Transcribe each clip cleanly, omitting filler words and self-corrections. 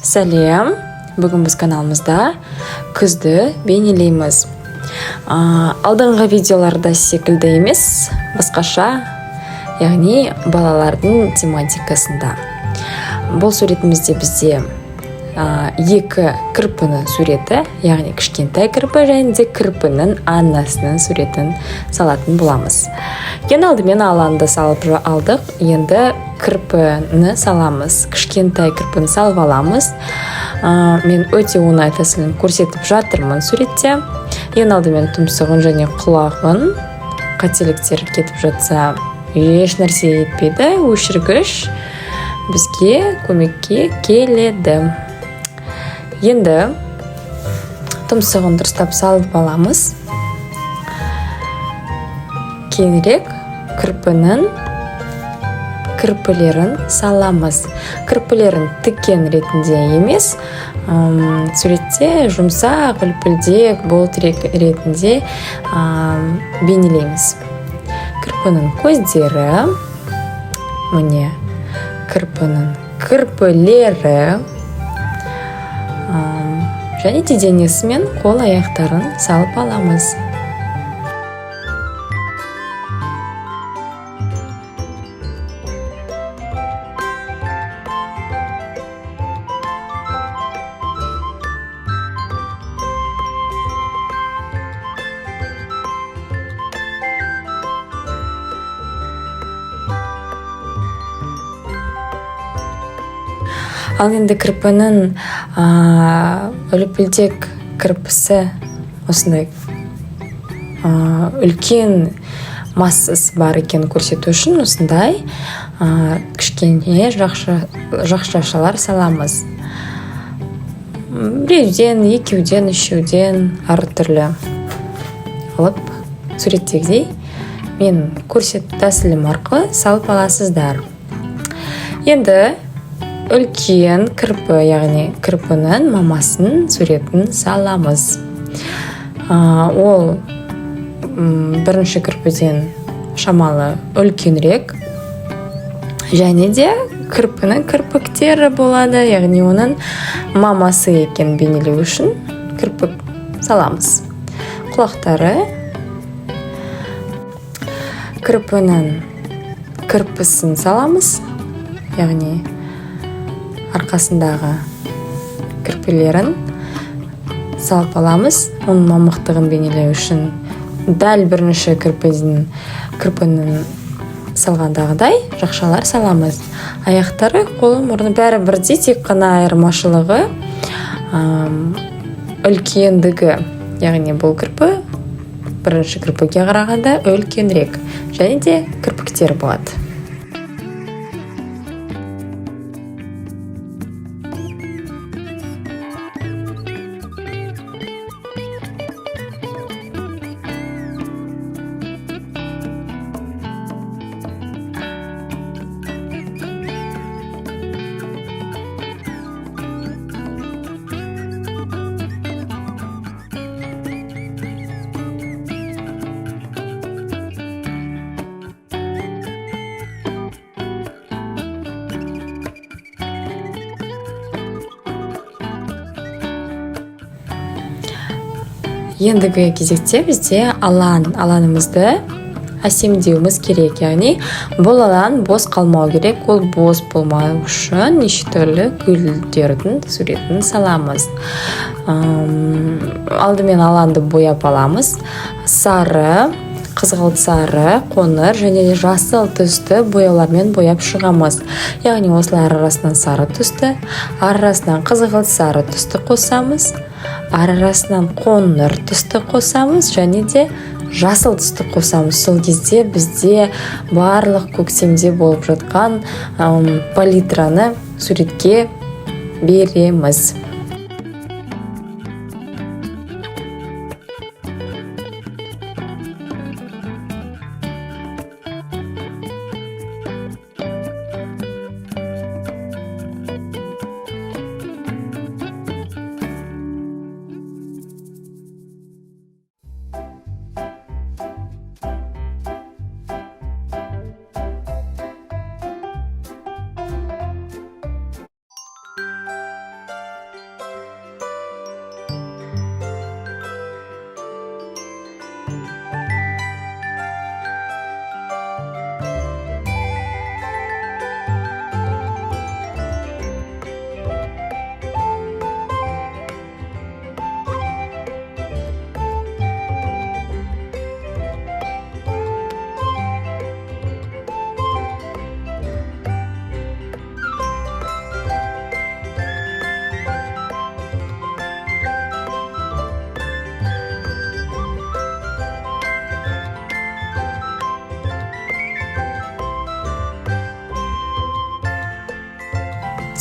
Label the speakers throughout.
Speaker 1: Сәлем, бүгін біз каналымызда күзді бейнелейміз. Алдыңғы видеоларда секілді емес, басқаша, яғни балалардың тематикасында. Бұл суретімізде бізде екі кірпіні суреті, яғни кішкентай кірпі және де кірпінің анасының суретін салатын боламыз. Ең алдымен алаңды салып алдық, енді кірпіні саламыз. Кішкентай кірпіні салып аламыз. Мен өте оңай тәсілін көрсетіп жатырмын суретте. Ең алдымен тұмсығын және құлағын қателіктер кетіп жатса еш нәрсе етпейді, өшіргіш бізге көмекке келеді. Енді тұмсығын дұрыстап салып аламыз. Кейінірек кірпінің кірпілерін саламыз. Кірпілерін тікен ретінде емес, суретте жұмсақ, үлпілдек, болтырек ретінде бейнелейміз. Кірпінің көздері, міне, кірпінің кірпілері, және де денесі мен қол аяқтарын салып аламыз. Ал енді кірпінің үлпілдек кірпісі осындай үлкен массасы бар екен көрсету үшін осындай кішкене жақшашалар саламыз. Біреуден, екеуден, үшеуден әртүрлі алып суреттегідей мен көрсету тәсілім арқылы салып аласыздар. Енді үлкен кірпі, яғни кірпінің мамасының суретін саламыз. Ол бірінші кірпіден шамалы үлкенірек, және де кірпінің кірпіктері болады, яғни оның мамасы екен бейнелеу үшін кірпік саламыз. Құлақтары, кірпінің кірпісін саламыз, яғни арқасындағы кірпілерін салып аламыз. Оның мамықтығын бейнелеу үшін дәл бірінші кірпінің салғандағыдай жақшалар саламыз. Аяқтары, қолы, мұрны бәрі бірдей, тек қана айырмашылығы үлкендігі, яғни бұл кірпі бірінші кірпіге қарағанда үлкенірек, және де кірпіктер болады. Ендігі кезекте бізде аланымызды әсемдеуіміз керек, яғни бұл алан бос қалмау керек. Ол бос болмау үшін неше түрлі гүлдердің суретін саламыз. Алдымен аланды бояп аламыз. Сары, қызғылт сары, қоңыр және жасыл түсті бояулармен бояп шығамыз. Яғни осылар арасынан сары түсті, арасынан қызғылт сары түсті қосамыз, арасынан қоңыр түсті қосамыз және де жасыл түсті қосамыз. Сол кезде бізде барлық көктемде болып жатқан палитраны суретке береміз.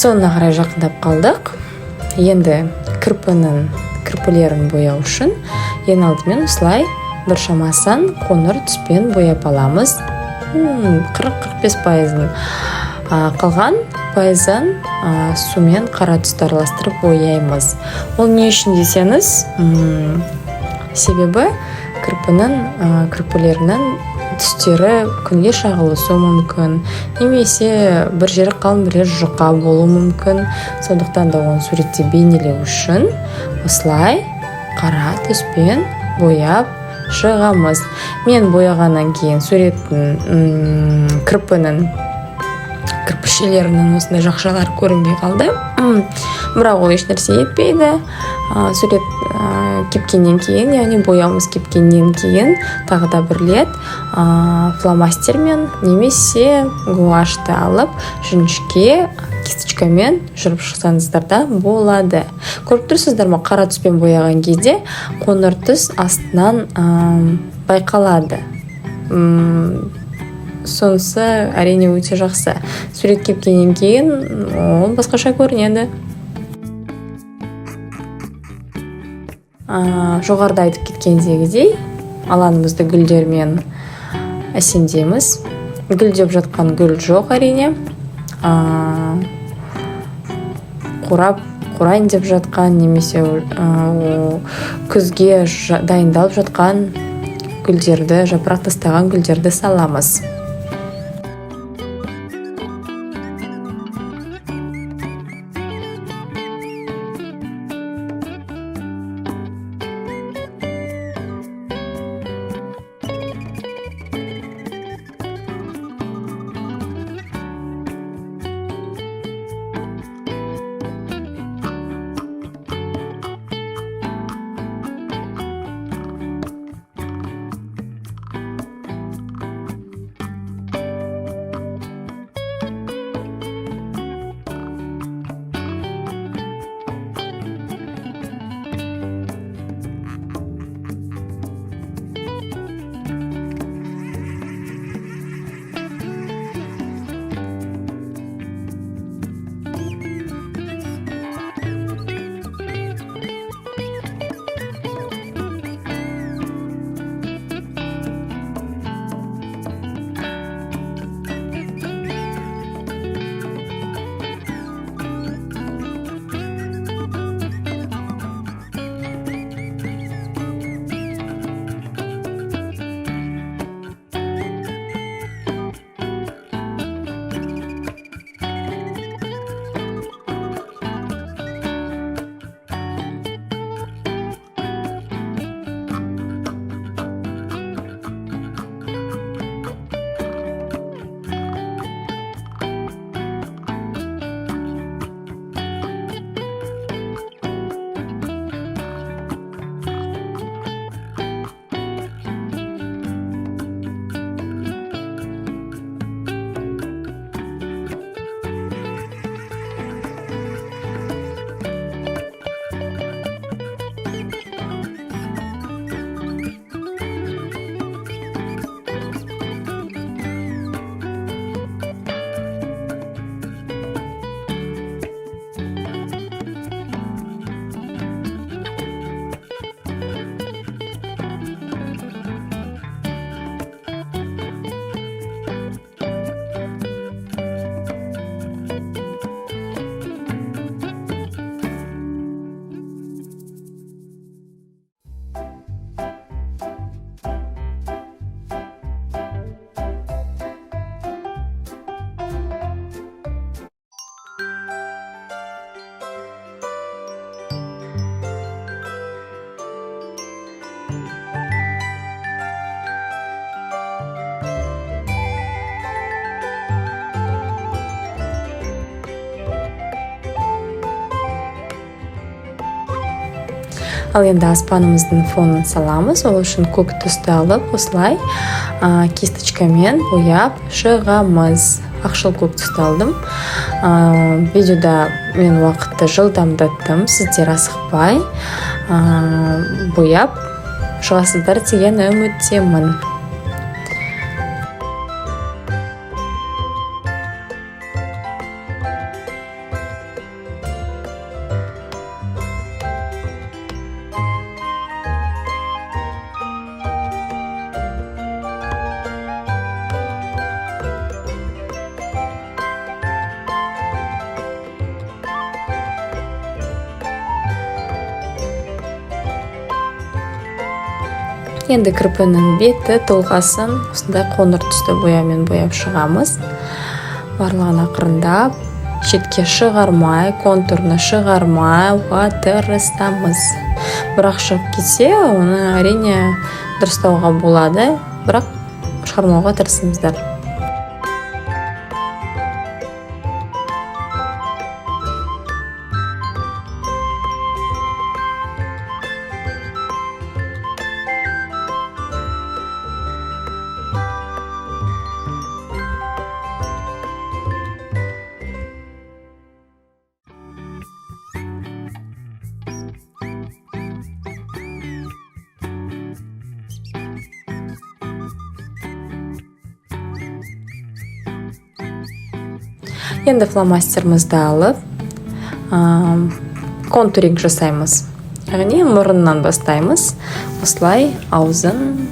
Speaker 1: соңына қарай жақындап қалдық. Енді кірпілерін бояу үшін ең алдымен осылай бір шамасын қоңыр түспен бояп аламыз. 40-45%. Қалған пайызын сумен қара түсті араластырып бояймыз. Ол не үшін десеңіз, себебі кірпілерінің түстері күнге шағылысуы мүмкін, немесе бір жері қалың, бір жері жұқа болуы мүмкін. Сондықтан да оны суретте бейнелеу үшін осылай қара түспен бояп шығамыз. Мен бояғаннан кейін суреттің кірпішелерінің осындай жақшалар көрінбей қалды. Бірақ ол еш нәрсе етпейді. Сурет кепкеннен кейін, яғни бояуымыз кепкеннен кейін тағы да бір рет фломастермен немесе гуашты алып жіңішке кисточкамен жүріп шықсаңыздар да болады. Көріп тұрсыздар ма, қара түспен бояған кезде қоңыр түс астынан байқалады. Сонысы әрине өте жақсы. Сурет кепкеннен кейін ол басқаша көрінеді. Жоғарыда айтып кеткендегідей алаңымызды гүлдермен әсемдейміз. Гүлдеп жатқан гүл жоқ әрине. Қурайын деп жатқан немесе күзге дайындалып жатқан гүлдерді, жапырақ тастаған гүлдерді саламыз. Ал енді аспанымыздың фонын саламыз. Ол үшін көк түсті алып, осылай кисточкамен бояп шығамыз. Ақшыл көк түсті алдым. Видеода мен уақытты жылдамдаттым, сіздер асықпай бояп шығасыздар деген үміттемін. Енді кірпінің беті, тұлғасын осындай қоңыр түсті боямен бояп шығамыз. Барлығын ақырындап, шетке шығармай, контурны шығармай, оға тырыстамыз. Бірақ шығып кетсе, оны әрине дұрыстауға болады, бірақ шығармауға тырысыңыздар. Енді фломастерімізді алып, контуринг жасаймыз. Яғни мұрыннан бастаймыз. Осылай аузын,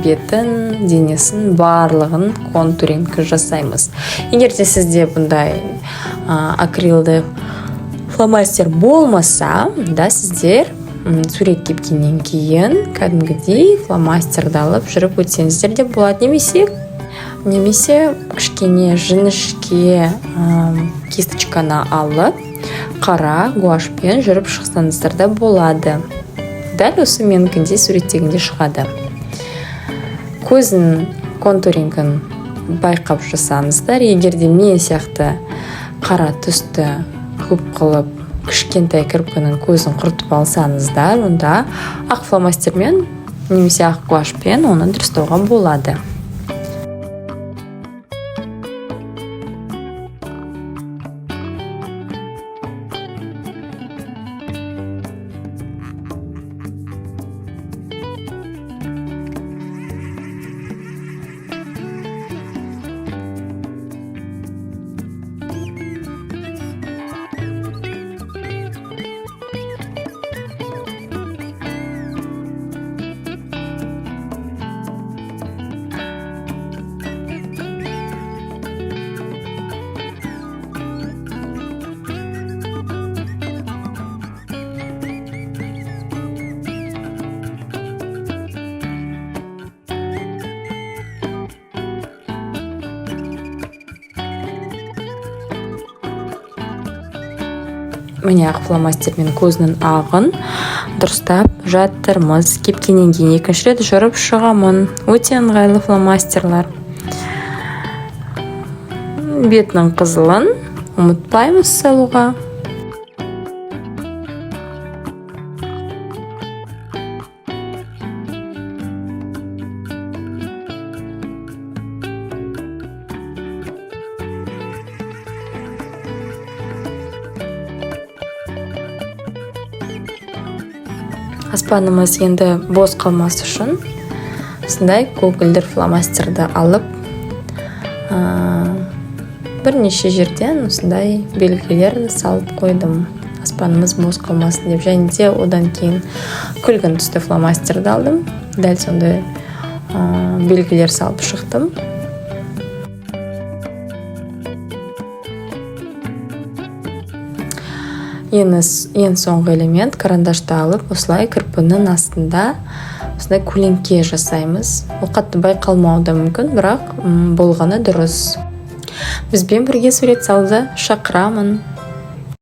Speaker 1: бетін, денесін, барлығын контуринг жасаймыз. Егер де сізде бұндай акрилді фломастер болмаса, да сіздер сурет кепкеннен кейін кәдімгідей фломастерді алып жүріп өтсеңіздер де болады. Немесе кішкене жіңішке кисточканы алып, қара гуашьпен жүріп шықсаңыздар да болады. Дәл осы менікіндей суреттегінде шығады. Көзін контурингін байқап жасаңыздар. Егер де мен сияқты қара түсті көп қылып, кішкентай кірпінің көзін құртып алсаңыздар, онда ақ фломастермен немесе ақ гуашьпен оны дұрыстауға болады. Міне ақ фломастермен көзінің ағын дұрыстап жаттырмыз. Кепкеннен кейін екінші рет жүріп шығамын. Өте ыңғайлы фломастерлар. Бетінің қызылын ұмытпаймыз салуға. Аспанымыз енді бос қалмас үшін осындай көгілдір фломастерді алып, бірнеше жерден осындай белгілерін салып қойдым. Аспанымыз бос қалмасын деп. Және де одан кейін күлгін түсті фломастерді алдым. Дәл сондай белгілер салып шықтым. Ең соңғы элемент карандашты алып, осылай кірпінің астында осылай көлеңке жасаймыз. Ол қатты байқалмауы да мүмкін, бірақ болғаны дұрыс. Бізбен бірге сурет салуды шақырамын.